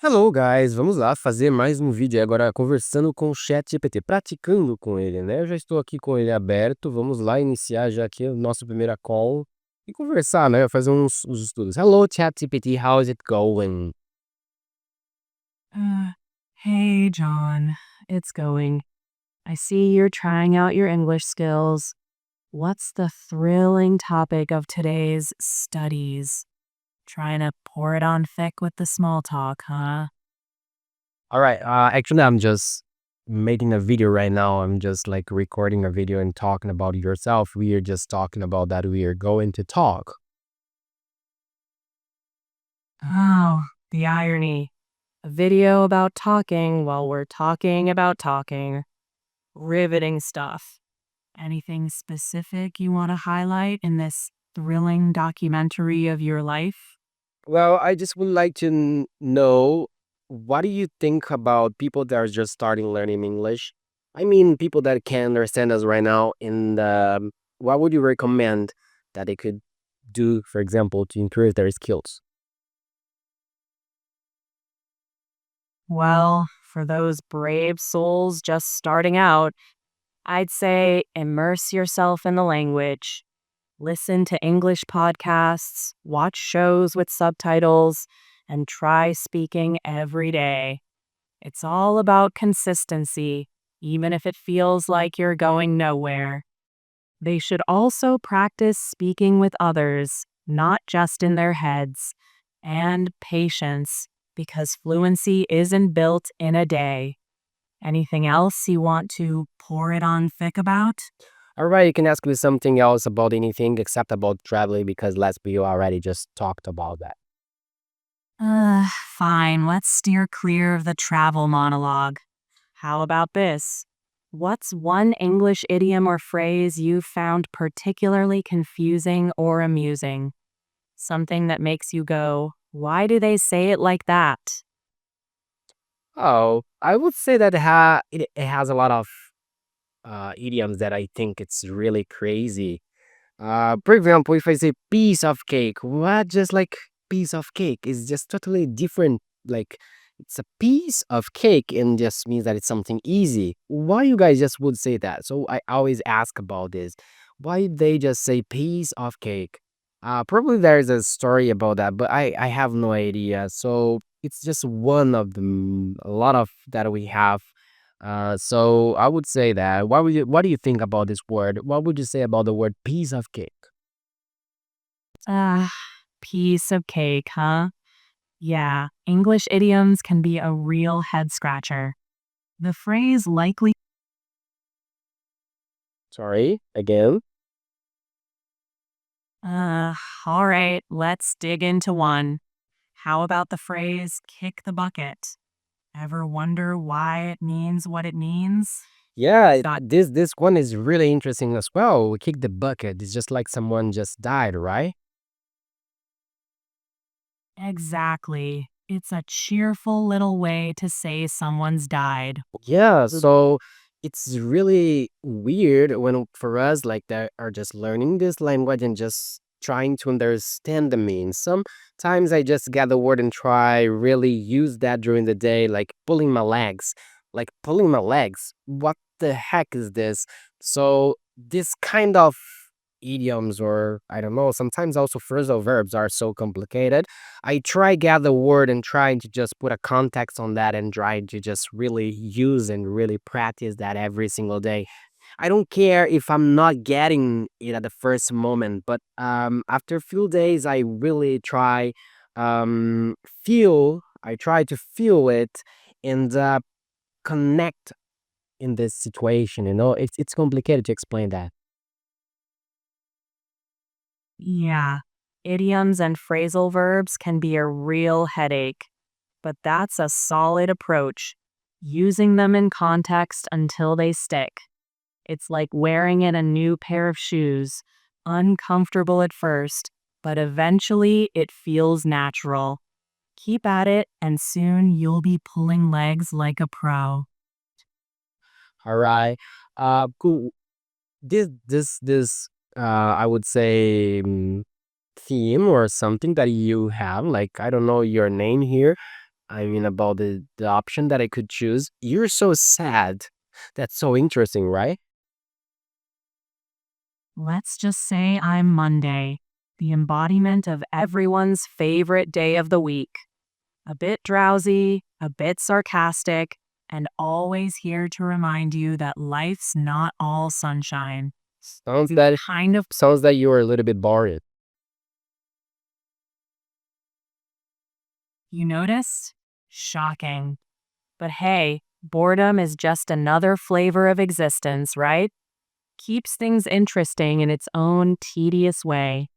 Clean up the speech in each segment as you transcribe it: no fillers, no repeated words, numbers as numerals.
Hello guys, vamos lá fazer mais um vídeo aí agora conversando com o Chatgpt, praticando com ele, né? Eu já estou aqui com ele aberto, vamos lá iniciar já aqui o nosso primeira call e conversar, né? Fazer uns estudos. Hello ChatGPT, how's it going? Uh, hey, John. It's going. I see you're trying out your English skills. What's the thrilling topic of today's studies? Trying to pour it on thick with the small talk, huh? All right, actually I'm just making a video right now. I'm just like recording a video and talking about yourself. We are just talking about that we are going to talk. Oh, the irony. A video about talking while we're talking about talking. Riveting stuff. Anything specific you want to highlight in this thrilling documentary of your life? Well, I just would like to know what do you think about people that are just starting learning English? I mean, people that can understand us right now. What would you recommend that they could do, for example, to improve their skills? Well, for those brave souls just starting out, I'd say immerse yourself in the language. Listen to English podcasts, watch shows with subtitles, and try speaking every day. It's all about consistency, even if it feels like you're going nowhere. They should also practice speaking with others, not just in their heads, and patience, because fluency isn't built in a day. Anything else you want to pour it on thick about? All right, you can ask me something else about anything except about traveling because let's be you already just talked about that. Fine, let's steer clear of the travel monologue. How about this? What's one English idiom or phrase you found particularly confusing or amusing? Something that makes you go, why do they say it like that? Oh, I would say that it has a lot of idioms that I think it's really crazy. For example, if I say piece of cake, what just like piece of cake is just totally different. Like it's a piece of cake and just means that it's something easy. Why you guys just would say that? So I always ask about this. Why they just say piece of cake? Probably there's a story about that, but I have no idea. So it's just one of them, a lot of that we have. So I would say that. What do you think about this word? What would you say about the word piece of cake? Ah, piece of cake, huh? Yeah, English idioms can be a real head scratcher. The phrase likely. Sorry, again. Uh, all right, let's dig into one. How about the phrase kick the bucket? Ever wonder why it means what it means? Yeah, this one is really interesting as well. We kick the bucket. It's just like someone just died, right? Exactly. It's a cheerful little way to say someone's died. Yeah, so it's really weird when for us like that are just learning this language and just trying to understand the meaning. Sometimes I just get the word and try really use that during the day, like pulling my legs. Like pulling my legs. What the heck is this? So this kind of idioms or I don't know, sometimes also phrasal verbs are so complicated. I try get the word and trying to just put a context on that and try to just really use and really practice that every single day. I don't care if I'm not getting it at the first moment, but after a few days, I really try feel. I try to feel it and connect in this situation. You know, it's complicated to explain that. Yeah, idioms and phrasal verbs can be a real headache, but that's a solid approach. Using them in context until they stick. It's like wearing in a new pair of shoes, uncomfortable at first, but eventually it feels natural. Keep at it, and soon you'll be pulling legs like a pro. All right. Cool. This I would say theme or something that you have like I don't know your name here I mean, about the option that I could choose. You're so sad. That's so interesting, right? Let's just say I'm Monday, the embodiment of everyone's favorite day of the week. A bit drowsy, a bit sarcastic, and always here to remind you that life's not all sunshine. Sounds that Kind of. sounds that you were a little bit bored. You noticed? Shocking. But hey, boredom is just another flavor of existence, right? Keeps things interesting in its own tedious way.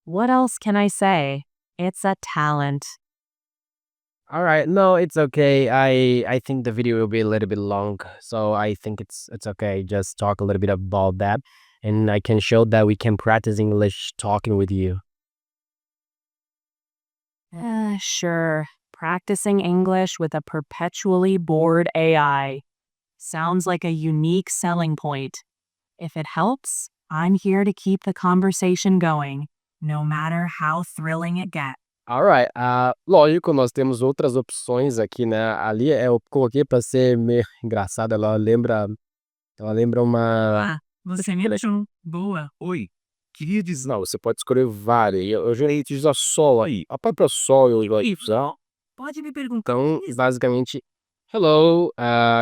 What else can I say? It's a talent. All right, no, it's okay. I think the video will be a little bit long, so I think it's okay. Just talk a little bit about that, and I can show that we can practice English talking with you. Sure. Practicing English with a perpetually bored AI. Sounds like a unique selling point. If it helps, I'm here to keep the conversation going, no matter how thrilling it gets. Alright, lógico, nós temos outras opções aqui, né, ali, eu coloquei pra ser meio engraçado, ela lembra uma Ah, você me achou boa. Oi, queria dizer, não, você pode escolher várias. Eu gerei utiliza sol aí. A própria sol eu vou usar. Pode me perguntar. então, basicamente, "Hello,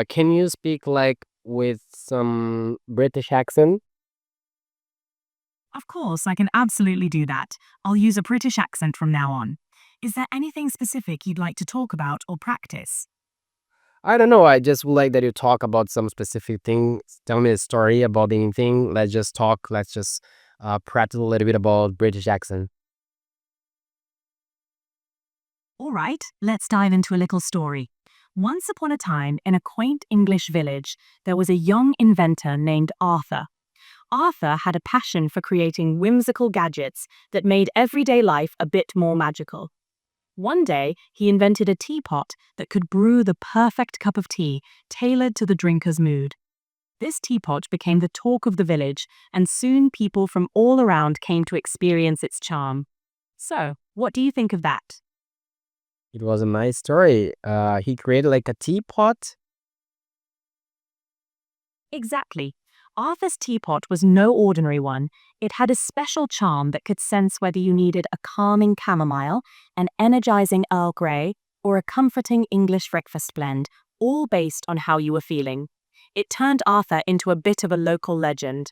can you speak, like, with some British accent?" Of course, I can absolutely do that. I'll use a British accent from now on. Is there anything specific you'd like to talk about or practice? I don't know, I just would like that you talk about some specific thing, tell me a story about anything, let's just talk, let's just, practice a little bit about British accent. All right, let's dive into a little story. Once upon a time, in a quaint English village, there was a young inventor named Arthur. Arthur had a passion for creating whimsical gadgets that made everyday life a bit more magical. One day, he invented a teapot that could brew the perfect cup of tea tailored to the drinker's mood. This teapot became the talk of the village, and soon people from all around came to experience its charm. So, what do you think of that? It was a nice story, he created, like, a teapot? Exactly. Arthur's teapot was no ordinary one. It had a special charm that could sense whether you needed a calming chamomile, an energizing Earl Grey, or a comforting English breakfast blend, all based on how you were feeling. It turned Arthur into a bit of a local legend.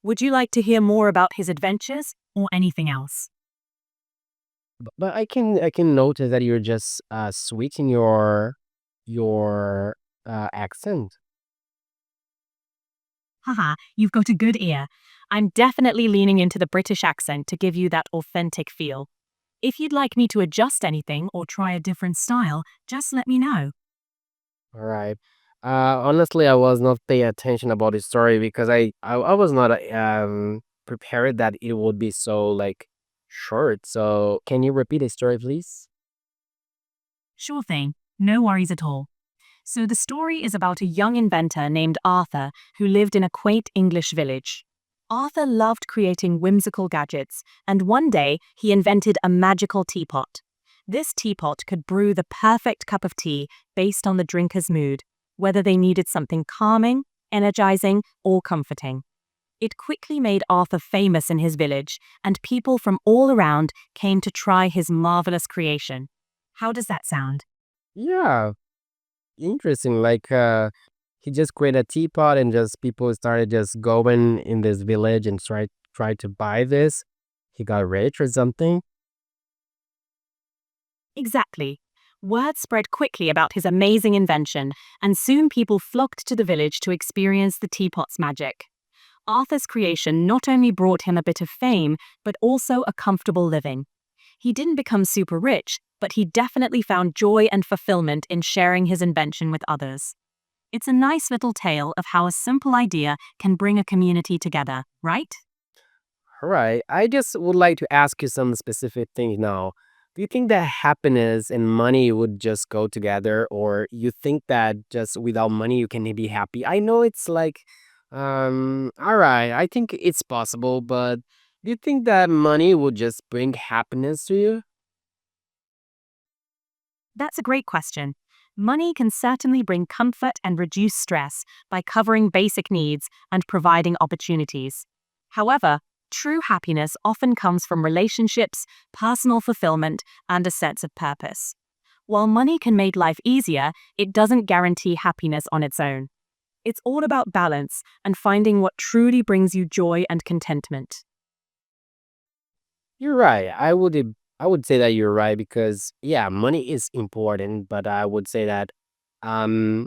Would you like to hear more about his adventures or anything else? But I can notice that you're just, switching your accent. Haha, you've got a good ear. I'm definitely leaning into the British accent to give you that authentic feel. If you'd like me to adjust anything or try a different style, just let me know. Alright. Honestly, I was not paying attention about the story because I was not, prepared that it would be so, like, short, so can you repeat the story, please? Sure thing, no worries at all. So, the story is about a young inventor named Arthur who lived in a quaint English village. Arthur loved creating whimsical gadgets, and one day he invented a magical teapot. This teapot could brew the perfect cup of tea based on the drinker's mood, whether they needed something calming, energizing, or comforting. It quickly made Arthur famous in his village, and people from all around came to try his marvelous creation. How does that sound? Yeah, interesting, like, he just created a teapot and just people started just going in this village and try to buy this. He got rich or something? Exactly. Word spread quickly about his amazing invention, and soon people flocked to the village to experience the teapot's magic. Arthur's creation not only brought him a bit of fame, but also a comfortable living. He didn't become super rich, but he definitely found joy and fulfillment in sharing his invention with others. It's a nice little tale of how a simple idea can bring a community together, right? Alright, I just would like to ask you some specific things now. Do you think that happiness and money would just go together, or you think that just without money you can be happy? I know it's like, alright, I think it's possible, but do you think that money would just bring happiness to you? That's a great question. Money can certainly bring comfort and reduce stress by covering basic needs and providing opportunities. However, true happiness often comes from relationships, personal fulfillment, and a sense of purpose. While money can make life easier, it doesn't guarantee happiness on its own. It's all about balance and finding what truly brings you joy and contentment. You're right. I would say that you're right because yeah, money is important, but I would say that um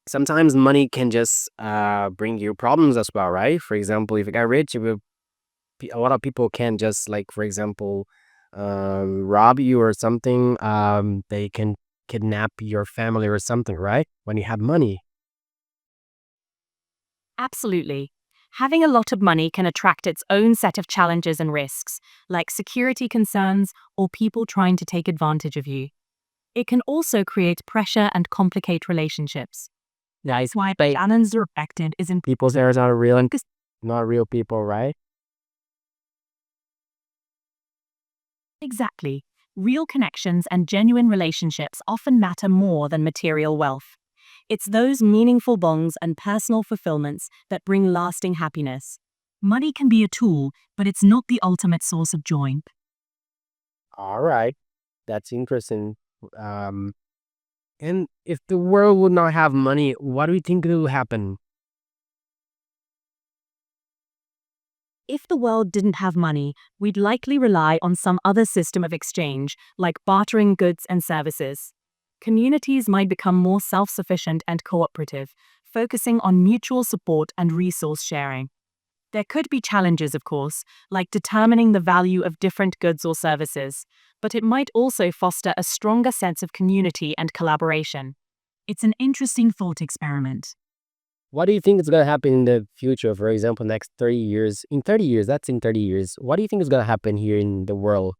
sometimes money can just bring you problems as well, right? For example, if you get rich, a lot of people can just like, for example, rob you or something. They can kidnap your family or something, right? When you have money. Absolutely. Having a lot of money can attract its own set of challenges and risks, like security concerns or people trying to take advantage of you. It can also create pressure and complicate relationships. Nice. That's why But balance are affected is important. people's there is not real and not real people, right? Exactly. Real connections and genuine relationships often matter more than material wealth. It's those meaningful bonds and personal fulfillments that bring lasting happiness. Money can be a tool, but it's not the ultimate source of joy. All right. That's interesting. Um, and if the world would not have money, what do you think will happen? If the world didn't have money, we'd likely rely on some other system of exchange, like bartering goods and services. Communities might become more self sufficient and cooperative, focusing on mutual support and resource sharing. There could be challenges, of course, like determining the value of different goods or services, but it might also foster a stronger sense of community and collaboration. It's an interesting thought experiment. What do you think is going to happen in the future? For example, next 30 years. In 30 years, that's in 30 years. What do you think is going to happen here in the world?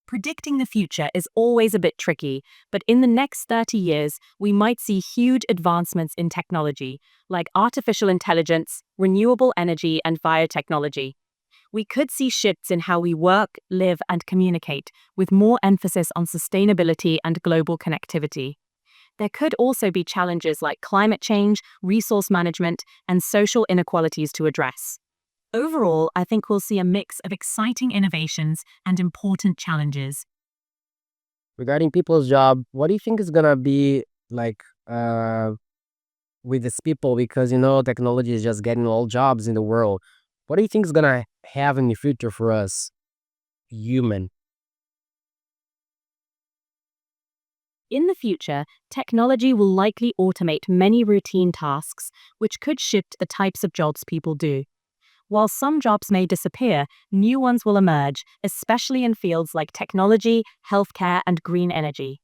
Predicting the future is always a bit tricky, but in the next 30 years, we might see huge advancements in technology, like artificial intelligence, renewable energy, and biotechnology. We could see shifts in how we work, live, and communicate, with more emphasis on sustainability and global connectivity. There could also be challenges like climate change, resource management, and social inequalities to address. Overall, I think we'll see a mix of exciting innovations and important challenges. Regarding people's job, what do you think is going to be like with these people? Because, technology is just getting all jobs in the world. What do you think is going to have in the future for us, human? In the future, technology will likely automate many routine tasks, which could shift the types of jobs people do. While some jobs may disappear, new ones will emerge, especially in fields like technology, healthcare, and green energy.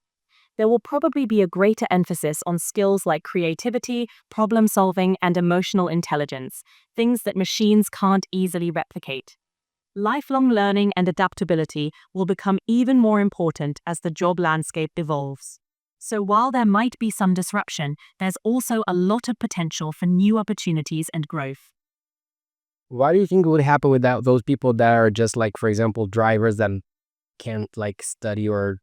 There will probably be a greater emphasis on skills like creativity, problem solving, and emotional intelligence, things that machines can't easily replicate. Lifelong learning and adaptability will become even more important as the job landscape evolves. So while there might be some disruption, there's also a lot of potential for new opportunities and growth. What do you think would happen without those people that are just like, for example, drivers that can't like study or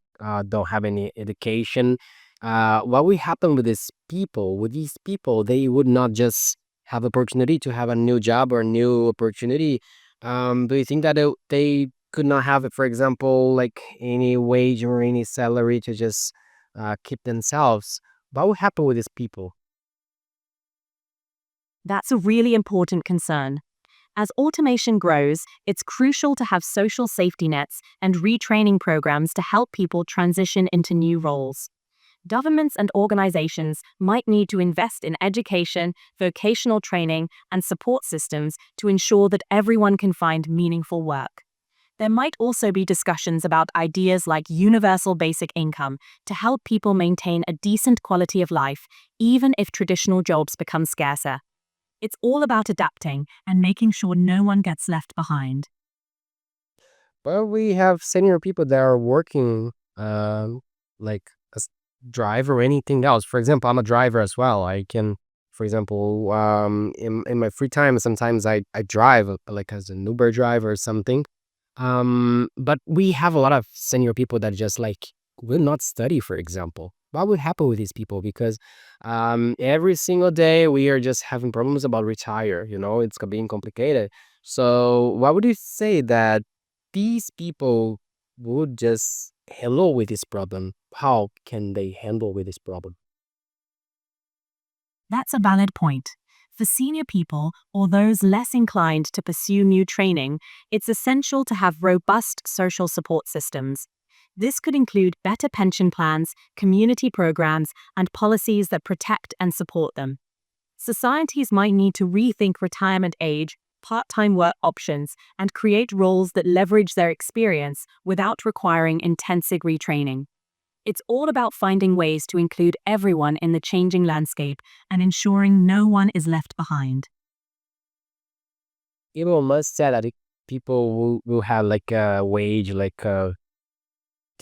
don't have any education? What would happen with these people? With these people, they would not just have opportunity to have a new job or a new opportunity. Do you think that they could not have, for example, like any wage or any salary to just keep themselves? What would happen with these people? That's a really important concern. As automation grows, it's crucial to have social safety nets and retraining programs to help people transition into new roles. Governments and organizations might need to invest in education, vocational training, and support systems to ensure that everyone can find meaningful work. There might also be discussions about ideas like universal basic income to help people maintain a decent quality of life, even if traditional jobs become scarcer. It's all about adapting and making sure no one gets left behind. Well, we have senior people that are working like as driver or anything else. For example, I'm a driver as well. I can, for example, in my free time, sometimes I drive like as an Uber driver or something. But we have a lot of senior people that just like will not study, for example. What would happen with these people? Because every single day we are just having problems about retire. It's being complicated. So, what would you say that these people would just handle with this problem? How can they handle with this problem? That's a valid point. For senior people or those less inclined to pursue new training, it's essential to have robust social support systems. This could include better pension plans, community programs, and policies that protect and support them. Societies might need to rethink retirement age, part time work options, and create roles that leverage their experience without requiring intensive retraining. It's all about finding ways to include everyone in the changing landscape and ensuring no one is left behind. Elon Musk said that people will have like a wage, like the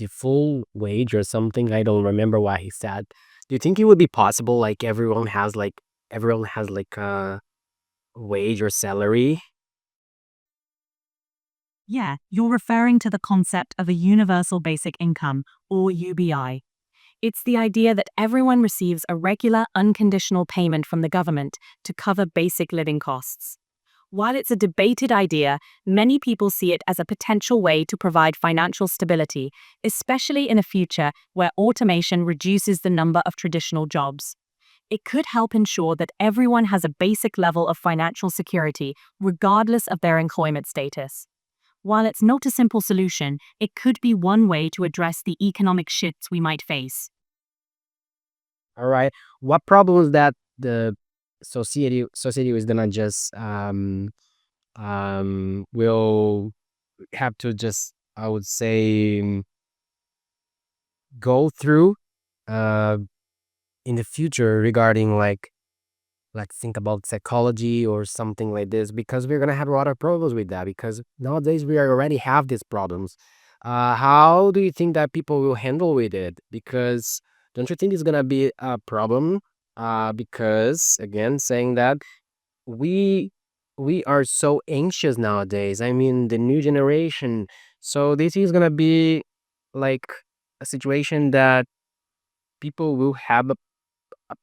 full wage or something. I don't remember what he said. Do you think it would be possible like everyone has like a wage or salary? Yeah, you're referring to the concept of a universal basic income, or UBI. It's the idea that everyone receives a regular, unconditional payment from the government to cover basic living costs. While it's a debated idea, many people see it as a potential way to provide financial stability, especially in a future where automation reduces the number of traditional jobs. It could help ensure that everyone has a basic level of financial security, regardless of their employment status. While it's not a simple solution, it could be one way to address the economic shifts we might face. All right. What problems that the society is gonna just will have to just, I would say, go through uh in the future regarding like think about psychology or something like this, because we're gonna have a lot of problems with that, because nowadays we already have these problems. How do you think that people will handle with it? Because don't you think it's gonna be a problem? Because again, saying that we we are so anxious nowadays. I mean, the new generation. So this is gonna be like a situation that people will have a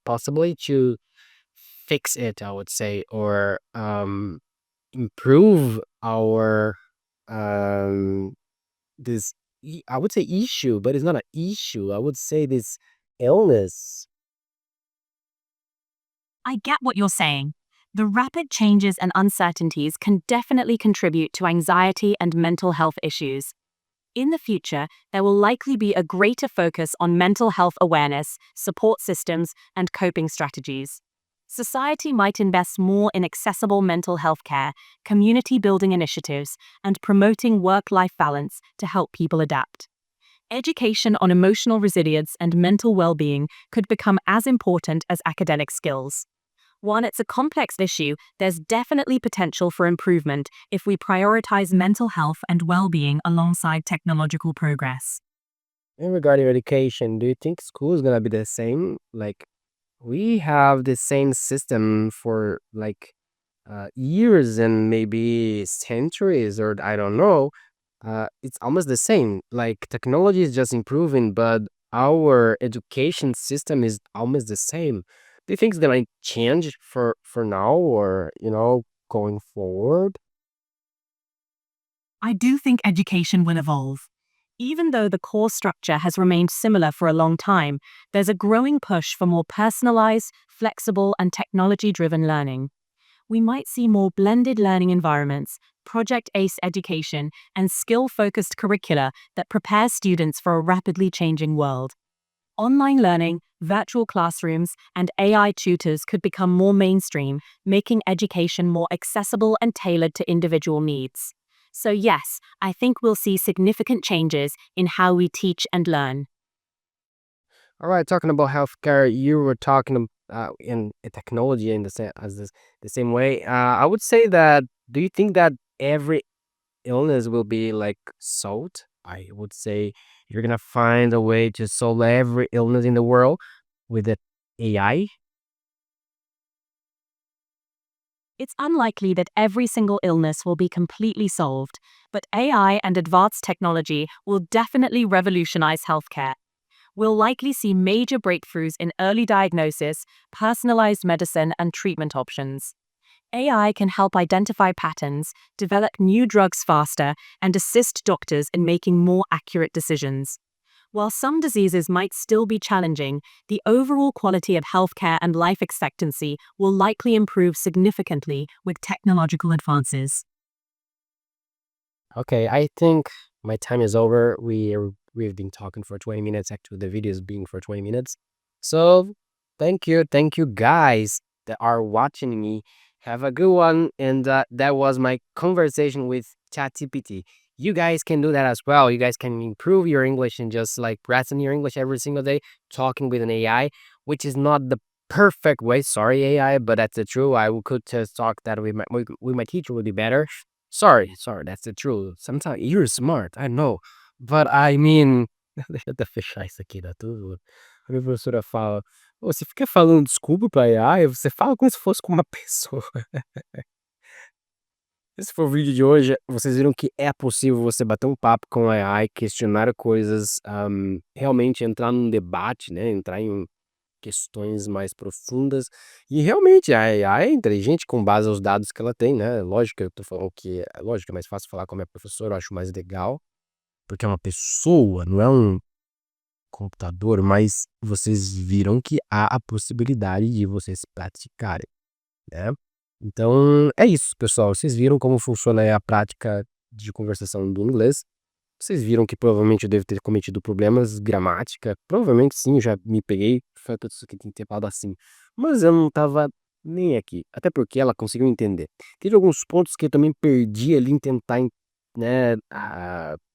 possibility to fix it, I would say, or improve our um this I would say issue, but it's not an issue. I would say this illness. I get what you're saying. The rapid changes and uncertainties can definitely contribute to anxiety and mental health issues. In the future, there will likely be a greater focus on mental health awareness, support systems, and coping strategies. Society might invest more in accessible mental health care, community building initiatives, and promoting work life balance to help people adapt. Education on emotional resilience and mental well being could become as important as academic skills. While it's a complex issue, there's definitely potential for improvement if we prioritize mental health and well being alongside technological progress. In regarding education, do you think school is gonna be the same? Like we have the same system for like years and maybe centuries, or I don't know. It's almost the same. Like technology is just improving, but our education system is almost the same. Do you think it's gonna change for now, or going forward? I do think education will evolve. Even though the core structure has remained similar for a long time, there's a growing push for more personalized, flexible, and technology driven learning. We might see more blended learning environments, project based education, and skill focused curricula that prepare students for a rapidly changing world. Online learning, virtual classrooms, and AI tutors could become more mainstream, making education more accessible and tailored to individual needs. So, yes, I think we'll see significant changes in how we teach and learn. All right, talking about healthcare, you were talking in technology in the same way. I would say that. Do you think that every illness will be like solved? I would say you're gonna find a way to solve every illness in the world with the AI. It's unlikely that every single illness will be completely solved, but AI and advanced technology will definitely revolutionize healthcare. We'll likely see major breakthroughs in early diagnosis, personalized medicine, and treatment options. AI can help identify patterns, develop new drugs faster, and assist doctors in making more accurate decisions. While some diseases might still be challenging, the overall quality of healthcare and life expectancy will likely improve significantly with technological advances. Okay, I think my time is over. We've been talking for 20 minutes. Actually, the video is being for 20 minutes. So thank you guys that are watching me. Have a good one. And that was my conversation with ChatGPT. You guys can do that as well. You guys can improve your English and just like practicing your English every single day, talking with an AI, which is not the perfect way. Sorry, AI, but that's the truth. Could just talk that with my teacher would be better. Sorry, that's the truth. Sometimes you're smart, I know. But I mean, deixa eu até fechar isso aqui, dá tudo. A minha professora fala: "Ô, você fica falando desculpa pra AI, você fala como se fosse com uma pessoa." Esse foi o vídeo de hoje. Vocês viram que é possível você bater um papo com a AI, questionar coisas, realmente entrar num debate, né? Entrar em questões mais profundas. E realmente a AI é inteligente com base aos dados que ela tem, né? Lógico que eu tô falando que é lógico, é mais fácil falar com a minha professora, eu acho mais legal, porque é uma pessoa, não é um computador, mas vocês viram que há a possibilidade de vocês praticarem, né? Então é isso, pessoal. Vocês viram como funciona a prática de conversação do inglês. Vocês viram que provavelmente eu devo ter cometido problemas, gramática. Provavelmente sim, eu já me peguei. Foi tudo isso que tem que ter falado assim. Mas eu não tava nem aqui. Até porque ela conseguiu entender. Teve alguns pontos que eu também perdi ali em tentar, né,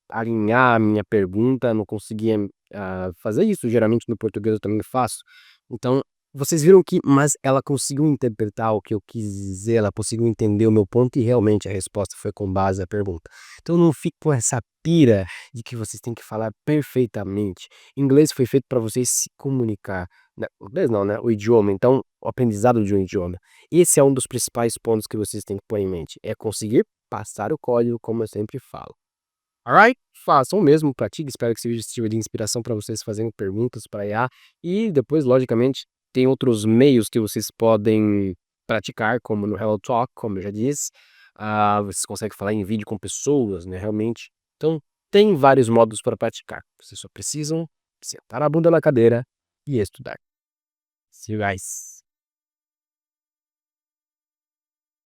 alinhar a minha pergunta. Não conseguia fazer isso. Geralmente no português eu também faço. Então, vocês viram que, mas ela conseguiu interpretar o que eu quis dizer. Ela conseguiu entender o meu ponto e realmente a resposta foi com base na pergunta. Então não fique com essa pira de que vocês têm que falar perfeitamente. Inglês foi feito para vocês se comunicar. Inglês não, né? O idioma. Então, o aprendizado de um idioma. Esse é um dos principais pontos que vocês têm que pôr em mente. É conseguir passar o código, como eu sempre falo. Alright? Façam o mesmo, pratiquem. Espero que esse vídeo sirva de inspiração para vocês fazerem perguntas para IA. E depois, logicamente, tem outros meios que vocês podem praticar, como no Hello Talk, como eu já disse. Vocês conseguem falar em vídeo com pessoas, né? Realmente. Então, tem vários modos para praticar. Vocês só precisam sentar a bunda na cadeira e estudar. See you guys.